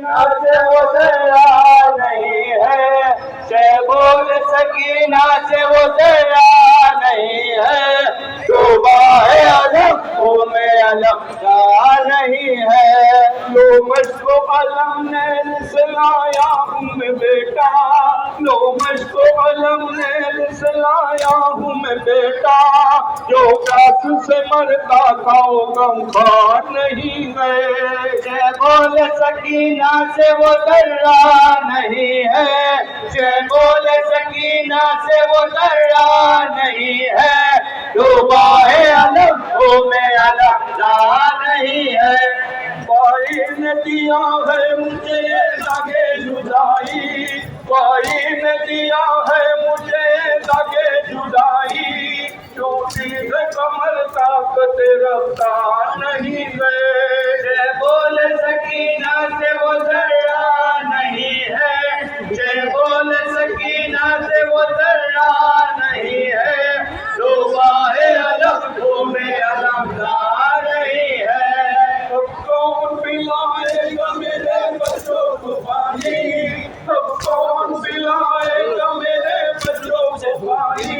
سے وہ ذرا نہیں ہے، بول سکینہ سے وہ ذرا نہیں ہے، ڈوبا ہے علم میں علم کا نہیں ہے، لو مشق و علم نے رسلایا ہوں میں بیٹا، لو مشق و علم نے رسلایا ہوں میں بیٹا، جو کاس سے مرتا تھا وہ غم خوار نہیں ہے، بول سکینہ سے وہ ذرہ نہیں ہے، بول سکینہ سے وہ ذرہ نہیں ہے، ڈوبا ہے علم میں علم کا نہیں ہے، کوئی نے دیا ہے مجھے لگے جدائی، کوئی نے دیا ہے مجھے لگے جدائی، ٹوٹی ہے کمر طاقت رفتار نہیں ہے، بول سکینہ سے وہ ذرہ نہیں ہے، بول سکینہ سے وہ ذرہ نہیں ہے، ڈوبا ہے علم میں علم کا نہیں ہے، کون پلائے گا میرے بچوں کو پانی، کون پلائے گا میرے بچوں کو پانی،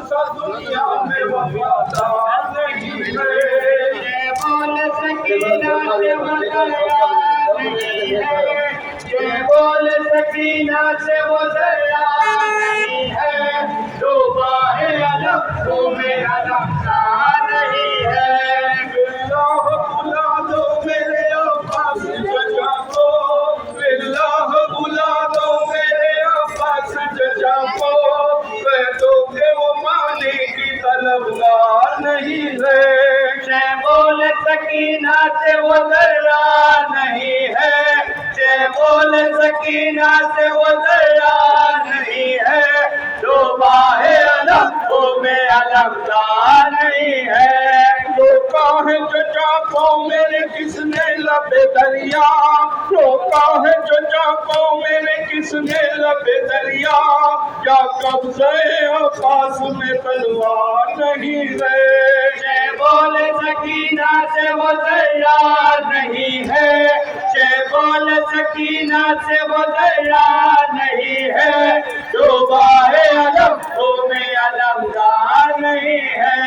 سا دنیا میں وفادار نہیں ہے، بول سکینہ سے وہ ذرہ نہیں ہے، بول سکینہ سے وہ ذرہ نہیں ہے، ڈوبا ہے علم میں علم کا نہیں ہے، اللہ بلا دو میرے عباس چچا کو، اللہ بلا دو میرے عباس چچا کو، کہہ دو کہ وہ پانی کی طلبگار نہیں ہے، بول سکینہ سے وہ ذرہ نہیں ہے، بول سکینہ سے وہ ذرہ نہیں ہے، ڈوبا ہے علم میں علم کا نہیں ہے، روکا ہے چچا کو میرے کس نے لب دریا، روکا ہے چچا کو میرے کس نے لب دریا، کیا قبضہ عباس میں تلوار نہیں ہے، بول سکینہ سے وہ ذرہ نہیں ہے، بول سکینہ سے وہ ذرہ نہیں ہے، ڈوبا ہے علم میں علم کا نہیں ہے،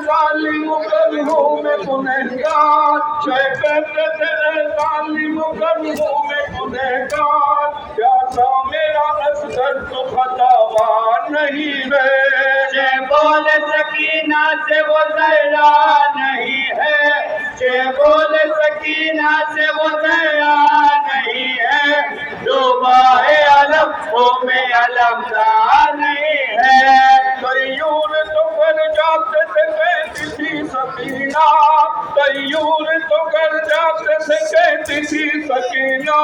ظالم گنہوں میں گنہگار، ظالم گنہوں میں گنہگار، پیاسا میرا اصغر تو خطاوار نہیں ہے، بول سکینہ سے وہ ذرہ نہیں ہے، بول سکینہ سے وہ ذرہ نہیں ہے، ڈوبا ہے علم میں علم کا نہیں ہے، طیور تو کر جاتے تھے کہتی تھی سکینہ، طیور تو کر جاتے تھے کہتی تھی سکینہ،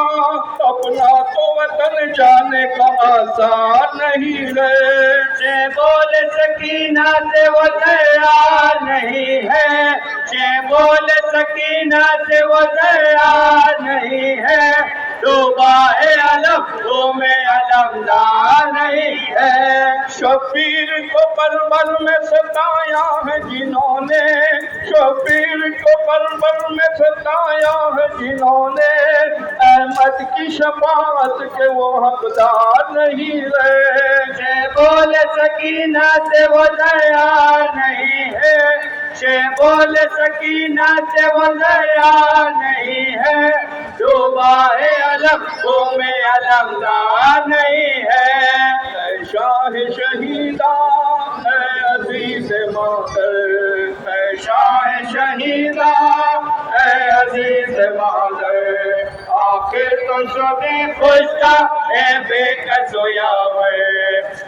اپنا تو وطن جانے کا آسان نہیں ہے، بول سکینہ سے وہ ذرہ نہیں ہے، بول سکینہ سے وہ ذرہ نہیں ہے، ڈوبا ہے علم میں علم کا نہیں ہے، شبیر کو پربل میں ستایا ہے جنہوں نے، شبیر کو پربل میں ستایا ہے جنہوں نے، احمد کی شفاعت کے وہ حقدار نہیں رہے، بول سکینہ سے وہ ذرہ نہیں ہے، بول سکینہ سے وہ ذرہ نہیں ہے، ڈوبا ہے علم میں علم کا نہیں ہے، اے شاہ شہیدہ اے عزیز مادر، اے شاہ شہیدہ اے عزیز مادر، آخر تو شبِ خوشتا اے بے کس و یاور،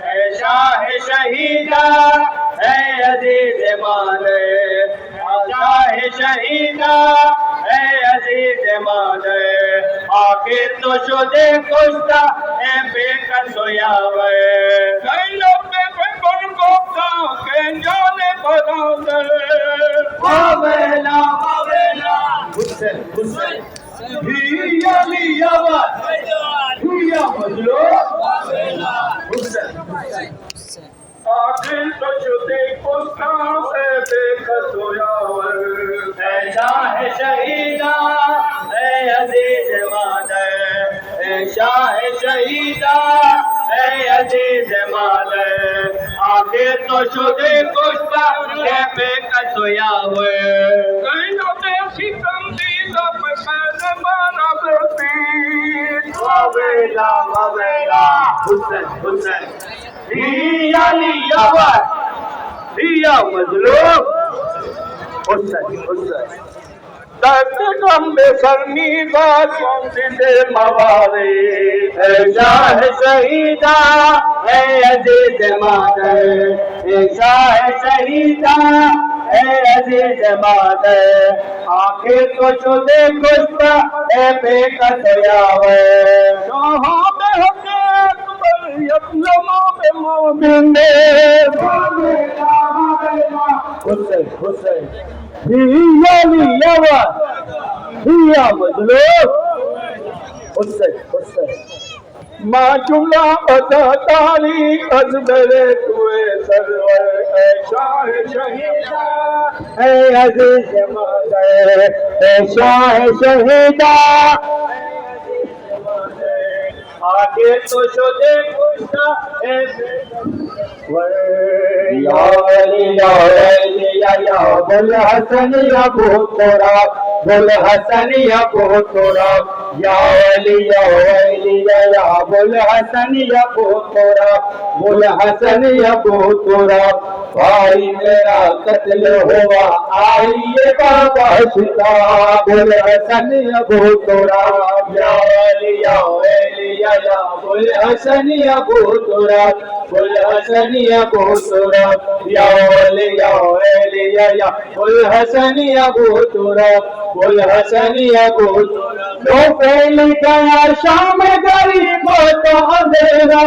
اے شاہ شہیدہ اے عزیز مادر، شاہ شہیدہ اے عزیز مادر، آخر تو شدے خوشتا اے بے کس و یاور، زینب بن گفتا کہ جانے برادر، آویلا آویلا حسین حسین ہی علی آباد ہی مجلو آویلا حسین حسین، آخر تو شدے خوشتا اے بے کس و یاور، اے شاہ شہیدہ शाह शहीदा है अजीज माले आखिर तो शुदे कुश्ता के बेकस होया हुए कहीं दे सितम दी लब माना बेटी वावेला हुसैन हुसैन हिया मजलूम हुसैन हुसैन दर्द गम बेसरनीदा दे मवारे शाह शहीदा है अजीज मादर शाह शहीदा है अजीज मादर आखिर तो शुदे कुश्ता है बेकस यावे शहाबे अकबर यब्लमा बे मोमिन हुसैन हुसैन हिया मजलूम हुसैन हुसैन मां जुमला अदा ताली अजमेरे तुए सरवर ऐ शाह शहीदा ऐ अजीज मादर ऐ शाह शहीदा आगे तो शुदे कुश्ता ऐ या बोल हसन या बोतोरा बोल हसन या बोतोरा या बोल हसन या बोतोरा बोल हसन या बोतोरा भाई मेरा कत्ल हुआ आइए बाबा सीता बोल हसन या बोतोरा या बोल हसन या बोतोरा बोल हसन या बोतोरा या बोल हसन या बोतोरा बोल हसन या बोतोरा तो फैल गया शाम गरीबों तो अंधेरा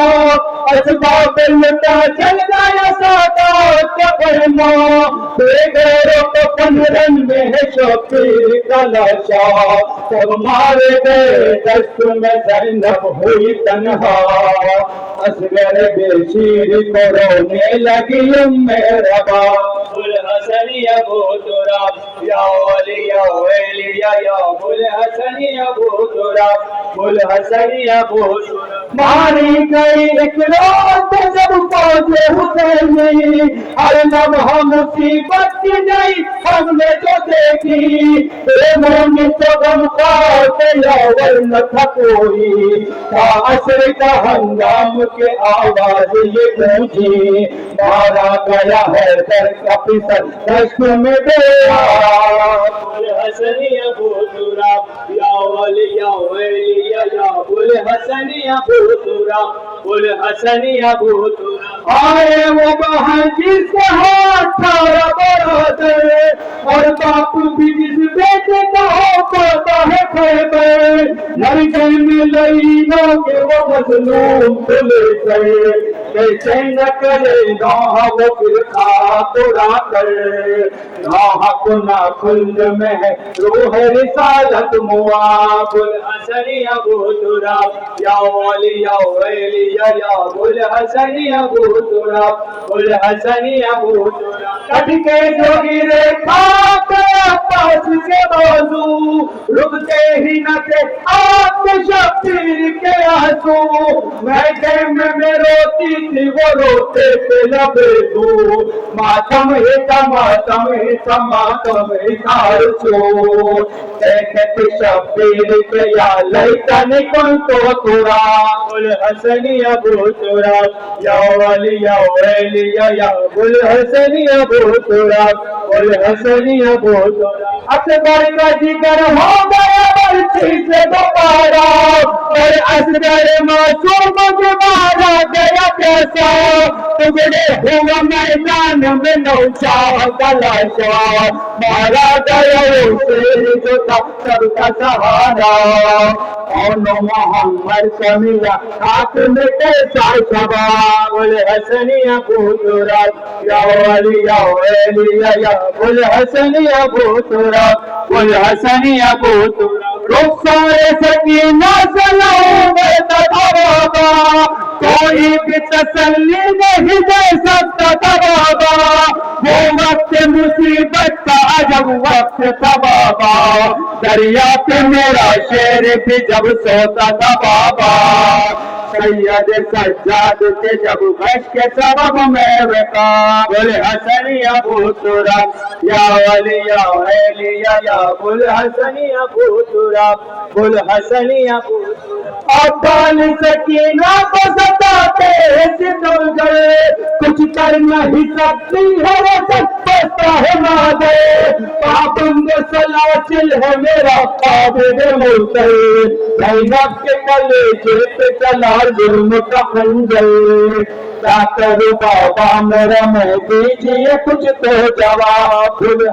असबाब लुटा चल गया सादा कबरमा बेघरों को पंजरन में है शबीर का लाशा सब मारे गए दस्त में ज़ैनब हुई तन्हा असगर बेशीर को रोने लगी मेरा बुल हसन या बोतोरा या बुल हसन या बोतोरा बुल हसन या बोतोरा मारी गई एक रात जब पहुंचे हुसैन हर लम्हा मुसीबत की नहीं हमने तो देखी बेमोनी तो गम खाते यावर न था कोई था असर का हंगाम के आवाज ये गूंजी मारा गया है दर का पिसर दश्त में बेड़ा बुल हसन या बोतोरा या बुल हसन या बोतोरा बुल हसन या बोतोरा आए वो बहन जिसके हाथ थारा बरादर और बाप भी जिस बेटे का होता है खैबर लड़के में लड़ीनोगे वो मजलूम को ले गए कैसे न करे नौह वो फिर खातुरा कर नौह को ना खुल्द में है रूह रिसालत मुआ बुल हसन या बोतोरा या बुल हसन या बोतोरा बुल हसन या बोतोरा कट के जोगी रेखा पास से बाजू रुकते ही न थे आपके शब्बीर के आंसू मैं में रोती थी वो रोते थे लबे तू मातम ही तमातम तारसो कहते शब्बीर के या लैतन कुन तो तोरा बुल हसन या बोतोरा या बुल हसन या बोतोरा बुल हसन या बोतोरा अकबर का जिक्र हो गया बर्ची से दोबारा और असगर मासूम के मारा गया कैसा टुकड़े हुआ मैदान में नौशाह का लाशा मारा गया उसे जो था सबका सहारा और मोहम्मद कमिया खाक में कैसा शबा बोले हसन या बोतोरा या बोले हसन या बोतोरा बोले हसन या बोतोरा रुखसारे सकीना सलाम बेता बाबा कोई भी तसल्ली नहीं दे सकता था बाबा, वो वक्त मुसीबत का अजब वक्त था बाबा, दरिया पे मेरा शेर भी जब सोता था बाबा, सैयद सज्जाद के जब गश के सबब में बेका, बोले हसन अबू तुराब या वली या वलिया या बुल हसन अबू तुराब, बुल हसन अबू अब्बाल सकीना को सताते सितमगर, कुछ कर नहीं सकती है रसद पता है मादे, पाबंद सलासिल है मेरा आबिद मुर्तल, ज़ैनब के कलेजे पे चला जुर्म का खंजर, क्या करूं बाबा मेरा मैं दीजिए कुछ तो जवाब, बुल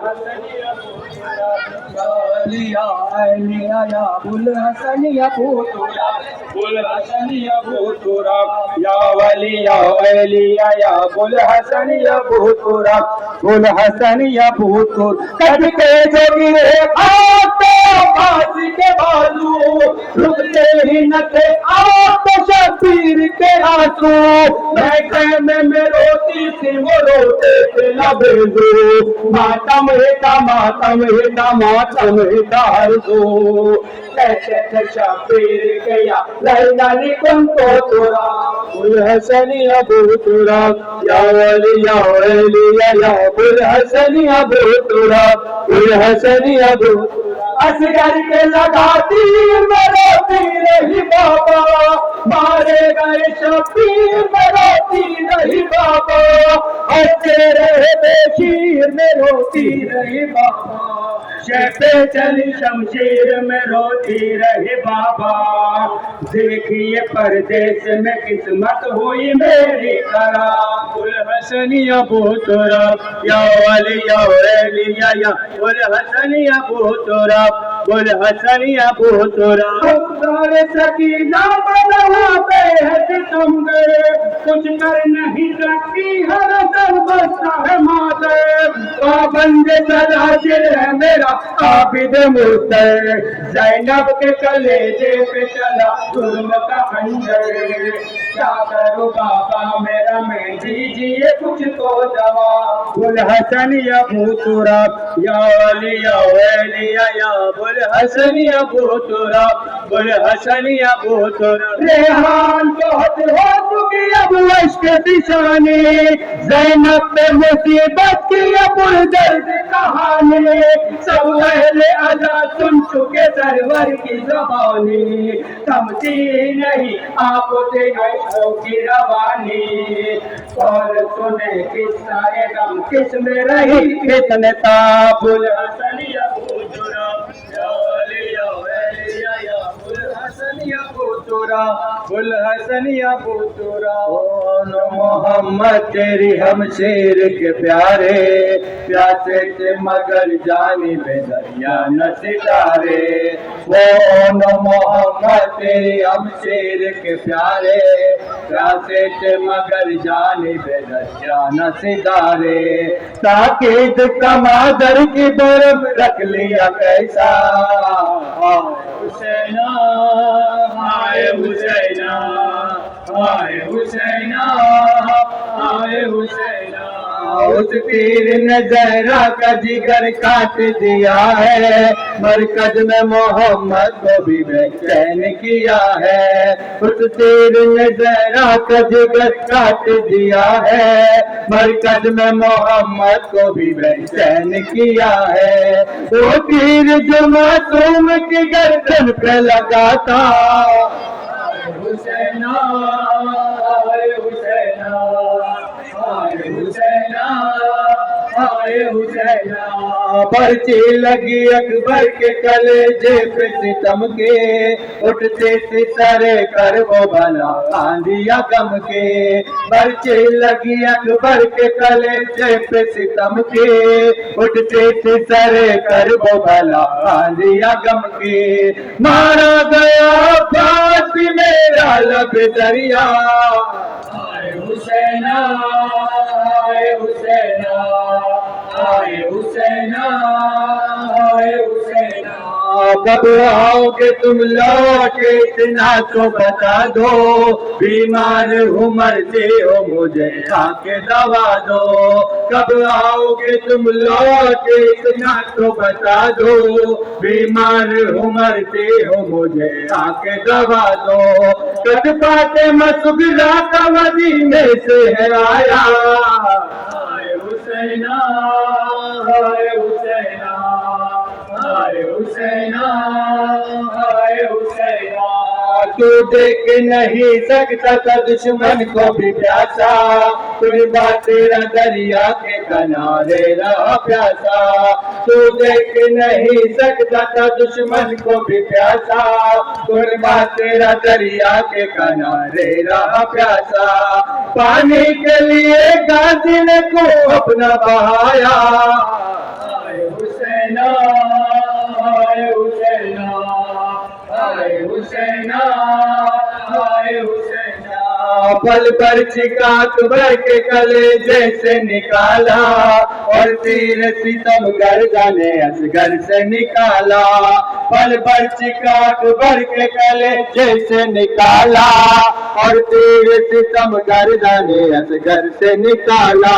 लिया या बुल हसन अबू तुराब, बुल हसन अबू तुराब या वली या वलिया या बुल हसन अबू तुराब, बुल हसन अबू तुराब, कद के जोगी आते फांसी के बाजू, रुकते ही न थे आप शबीर के आंसू, बैठे में रोती थी वो रोते थे लबेजू, मातम हेता मातम हेता मातम हेता हरजू, कहते थे शबीर के या लैलानी कुंतो तुरा, बुल हसन अबू तुराब या वली या वलिया या बुल हसन अबू तुराब, बुल हसन अबू असगर के लगाती में रोती रही बाबा, मारे गए शबीर में रोती रही बाबा, हंसते रहे बेशीर में रोती रही बाबा, शहपे चली शमशीर में रोती रही बाबा, देखिए परदेश में किस्मत हुई मेरी खराब, बुल हसन अबू तुराब या वली या वलिया या बुल हसन अबू तुराब, बुल हसन अबू तुराब, सकीना बना पे तुम गए, कुछ कर नहीं सकती हर दर बसता है माते, पाबंद सलासिल है मेरा आबिद मुर्तल, ज़ैनब के कलेजे पे चला जुर्म का खंजर, क्या करूं बाबा मेरा मैं दीजिए कुछ तो जवाब, बुल हसन अबू तुराब या वली या वलिया या बुल हसन अबू तुराब, बुल हसन अबू तुराब, रेहान बहुत हो चुकी अब इश्क दिशानी, ज़ैनब पे मुसीबत की अब दर्द कहानी, सब अहले अदा सुन चुके सरवर की ज़बानी, थमती नहीं आपसे गैसों की रवानी, और सुने किस्सा गम किस में रही कितने ताब, बुल हसन अबू तुराब या वली या वलिया या बुल हसन अबू तुराब, बुल हसन अबू तुराब, मोहम्मद तेरी हम शेर के प्यारे, प्यासे थे मगर जानी में दरिया न सितारे, वो मोहम्मद तेरी हम शेर के प्यारे, प्यासे थे मगर जानी में दरिया न सितारे, ताकीद का मादर की बर्फ रख लिया कैसा, हुसैना आए हुसैना, आए हुसैना, आए हुसैना, उस तीर ने जहरा का जिगर काट दिया है, मरकज में मोहम्मद को भी बेचैन किया है, उस तीर ने जहरा का जिगर काट दिया है, मरकज में मोहम्मद को भी बेचैन किया है, वो तीर जो मासूम की गर्दन पे लगा था, हुसैना आए हुसैना, आए हुसैना, आए हुसैना, पर्ची लगी अकबर के कलेजे पे सितम के, उठते सितारे कर वो भला आंधिया गम के, पर्ची लगी अकबर के कलेजे पे सितम के, उठते सितारे कर वो भला आंधिया गम के, मारा गया फांसी मेरा लब दरिया, आए हुसैना, आए हुसैना, आए हुसैना, आए हुसैना, कब आओगे तुम लौट इतना तो बता दो, बीमार हूँ मरते हो मुझे आके दवा दो। कब आओगे तुम लौट इतना तो बता दो, बीमार हूँ मरते हो मुझे आके दवा दो। कद पाते मसुगरा का मदीने से है आया, हाय हुसैना हाय हुसैना हाय हुसैना हाय हुसैना। तू देख नहीं सकता था दुश्मन को भी प्यासा, कुर्बा तेरा दरिया के किनारे रहा प्यासा। तू देख नहीं सकता था दुश्मन को भी प्यासा, कुर्बा तेरा दरिया के किनारे रहा प्यासा। पानी के लिए गाजी ने को अपना बहाया, हाय हुसैना हाय हुसैना हाय हुसैना हाय हुसैना। पल पर चिकाक भर के कलेजे से निकाला, और तीर सितम गर्दने असगर से निकाला। पल पर चिकाक भर के कलेजे से निकाला, और तीर सितम गर्दने असगर से निकाला।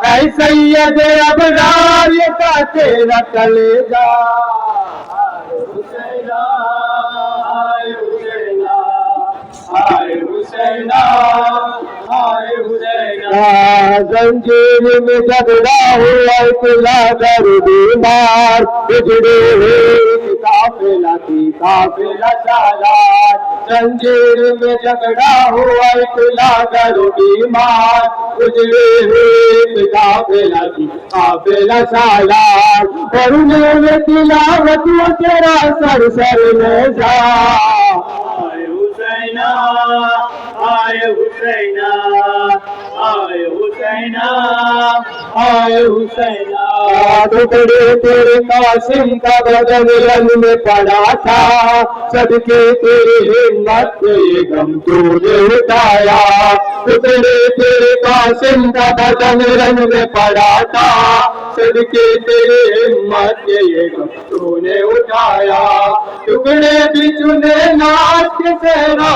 ऐ सैयद अबरार ये का तेरा कलेजा, हुसैना हाय हुसैना हाय हुसैना हाय हुसैना। जंजीर में झगड़ा हुआ इतना दर बीमार, बिजड़े हुए काफिला थी काफिला सालार। जंजीर में झगड़ा हुआ इतना दर बीमार, बिजड़े हुए काफिला थी काफिला सालार। और उन्हें तिलावत तेरा सर सर में जा, हाय हुसैना हाय हुसैना हाय हुसैना हाय हुसैना। टुकड़े तेरे कासिम का बदन रंग में पड़ा था, सदके तेरी हिम्मत पे ये गम तूने उठाया। टुकड़े तेरे कासिम का बदन रंग में पड़ा था, सदके तेरी हिम्मत पे ये गम तूने उठाया। टुकड़े भी चुने नाच के सहरा,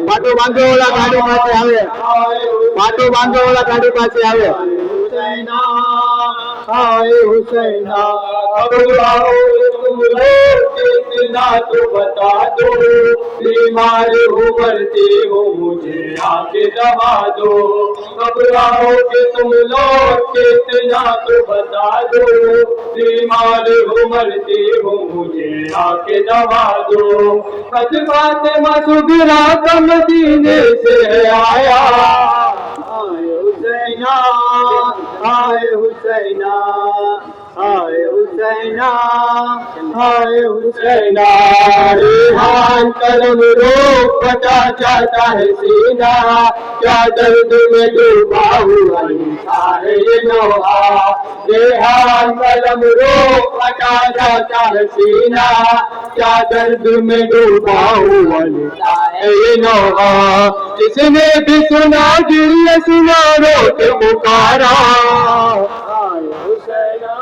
પાટો બાંધો ઓલા ગાડી પાસે આવે, પાટો બાંધો ઓલા ગાડી પાસે આવે। हुसैना हाय हुसैना, अब आओ तुम लोग इतना तो बता दो, बीमार हूँ मरती हो मुझे आके दवा दो। अब आओगे तुम लोग इतना तो बता दो, बीमार हूँ मरती हो मुझे आके दवा दो। कद फातिमा सुगरा का मदीने से आया, हाय हुसैना हाय हुसैना हाय हुसैना हाय हुसैना। रेहान कलम रोक फटा जाता है सीना, क्या दर्द में डूबा हुआ है ये नौहा। रेहान कलम रोक फटा जाता है सीना, क्या दर्द में डूबा हुआ है ये नौहा। किसने भी सुना दिल सुना रोक पुकारा, हाय हुसैना।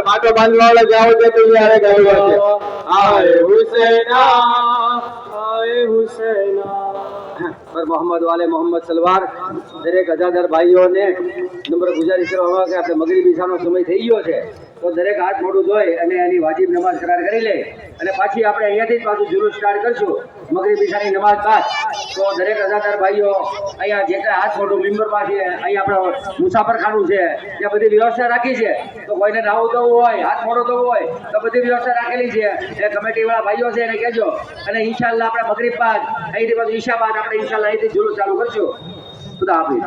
बाटो बांधवा वाला जाओ तो तैयार है, हाय हुसैना हाय हुसैना। पर मोहम्मद वाले मोहम्मद सलवार દરેક અજાદાર ભાઈઓને નમ્ર ગુજારિશ કરવામાં કે આપણે મગરીબ ઈશાનો સમય થઈ ગયો છે, તો દરેક હાથ મોઢું ધોઈ અને એની વાજીબ નમાઝ કરાર કરી લે, અને પાછી આપણે અહીંયાથી જ પાછું જુલુસ સ્ટાર્ટ કરશું મગરીબ ઈશાની નમાઝ બાદ। તો દરેક અજાદાર ભાઈઓ અહીંયા જે કાંઈ હાથ મોઢું મિમ્બર પાસે અહીં આપણે મુસાફરખાનું છે ત્યાં બધી વ્યવસ્થા રાખી છે, તો કોઈને નાવું ધોવું હોય હાથ મોઢું ધોવું હોય તો બધી વ્યવસ્થા રાખેલી છે। એ કમિટીવાળા ભાઈઓ છે એને કહેજો, અને ઇન્શાલ્લાહ આપણે મગરીબ બાદ અહીંથી પાછું ઈશા બાદ આપણે ઇન્શાલ્લાહ અહીંથી જુલુસ ચાલુ કરશું। ખુદા હાફિઝ।